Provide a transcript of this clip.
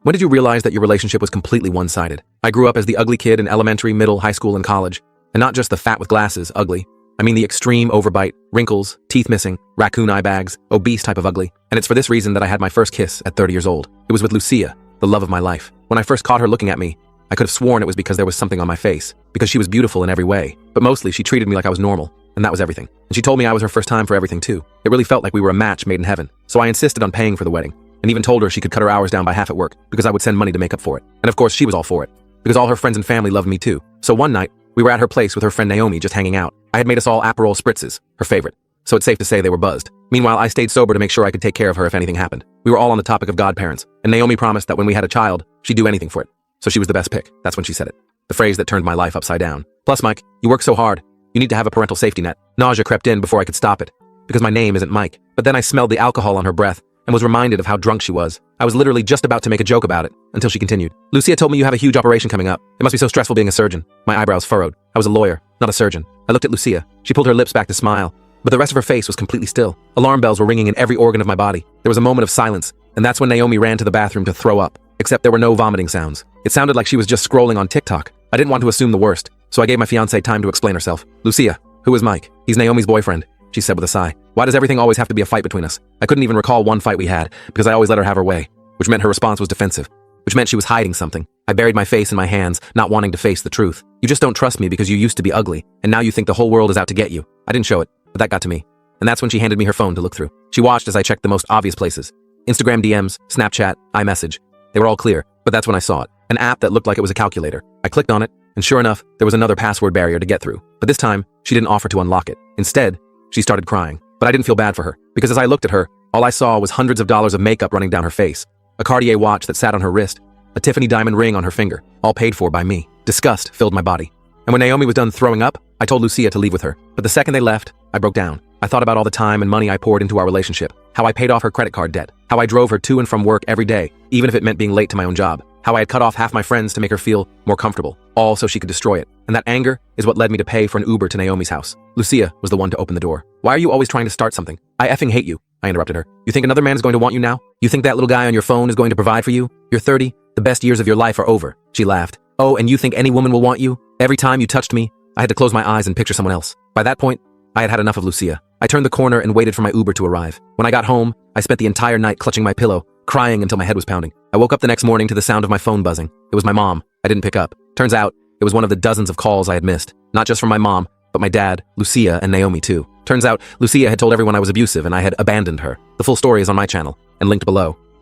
When did you realize that your relationship was completely one-sided? I grew up as the ugly kid in elementary, middle, high school, and college. And not just the fat with glasses, ugly. I mean the extreme overbite, wrinkles, teeth missing, raccoon eye bags, obese type of ugly. And it's for this reason that I had my first kiss at 30 years old. It was with Lucia, the love of my life. When I first caught her looking at me, I could have sworn it was because there was something on my face, because she was beautiful in every way. But mostly, she treated me like I was normal, and that was everything. And she told me I was her first time for everything too. It really felt like we were a match made in heaven. So I insisted on paying for the wedding, and even told her she could cut her hours down by half at work, because I would send money to make up for it. And of course, she was all for it, because all her friends and family loved me too. So one night, we were at her place with her friend Naomi just hanging out. I had made us all Aperol spritzes, her favorite, so it's safe to say they were buzzed. Meanwhile, I stayed sober to make sure I could take care of her if anything happened. We were all on the topic of godparents, and Naomi promised that when we had a child, she'd do anything for it. So she was the best pick. That's when she said it. The phrase that turned my life upside down. Plus, Mike, you work so hard. You need to have a parental safety net. Nausea crept in before I could stop it, because my name isn't Mike. But then I smelled the alcohol on her breath and was reminded of how drunk she was. I was literally just about to make a joke about it, until she continued. Lucia told me you have a huge operation coming up. It must be so stressful being a surgeon. My eyebrows furrowed. I was a lawyer, not a surgeon. I looked at Lucia. She pulled her lips back to smile, but the rest of her face was completely still. Alarm bells were ringing in every organ of my body. There was a moment of silence, and that's when Naomi ran to the bathroom to throw up, except there were no vomiting sounds. It sounded like she was just scrolling on TikTok. I didn't want to assume the worst, so I gave my fiancée time to explain herself. Lucia, who is Mike? He's Naomi's boyfriend, she said with a sigh. Why does everything always have to be a fight between us? I couldn't even recall one fight we had, because I always let her have her way, which meant her response was defensive, which meant she was hiding something. I buried my face in my hands, not wanting to face the truth. You just don't trust me because you used to be ugly, and now you think the whole world is out to get you. I didn't show it, but that got to me. And that's when she handed me her phone to look through. She watched as I checked the most obvious places. Instagram DMs, Snapchat, iMessage. They were all clear, but that's when I saw it. An app that looked like it was a calculator. I clicked on it, and sure enough, there was another password barrier to get through. But this time, she didn't offer to unlock it. Instead, she started crying. But I didn't feel bad for her, because as I looked at her, all I saw was hundreds of dollars of makeup running down her face, a Cartier watch that sat on her wrist, a Tiffany diamond ring on her finger, all paid for by me. Disgust filled my body. And when Naomi was done throwing up, I told Lucia to leave with her. But the second they left, I broke down. I thought about all the time and money I poured into our relationship, how I paid off her credit card debt, how I drove her to and from work every day, even if it meant being late to my own job, how I had cut off half my friends to make her feel more comfortable, all so she could destroy it. And that anger is what led me to pay for an Uber to Naomi's house. Lucia was the one to open the door. Why are you always trying to start something? I effing hate you, I interrupted her. You think another man is going to want you now? You think that little guy on your phone is going to provide for you? You're 30, the best years of your life are over. She laughed. Oh, and you think any woman will want you? Every time you touched me, I had to close my eyes and picture someone else. By that point, I had had enough of Lucia. I turned the corner and waited for my Uber to arrive. When I got home, I spent the entire night clutching my pillow, crying until my head was pounding. I woke up the next morning to the sound of my phone buzzing. It was my mom. I didn't pick up. Turns out, it was one of the dozens of calls I had missed. Not just from my mom, but my dad, Lucia, and Naomi too. Turns out, Lucia had told everyone I was abusive and I had abandoned her. The full story is on my channel, and linked below.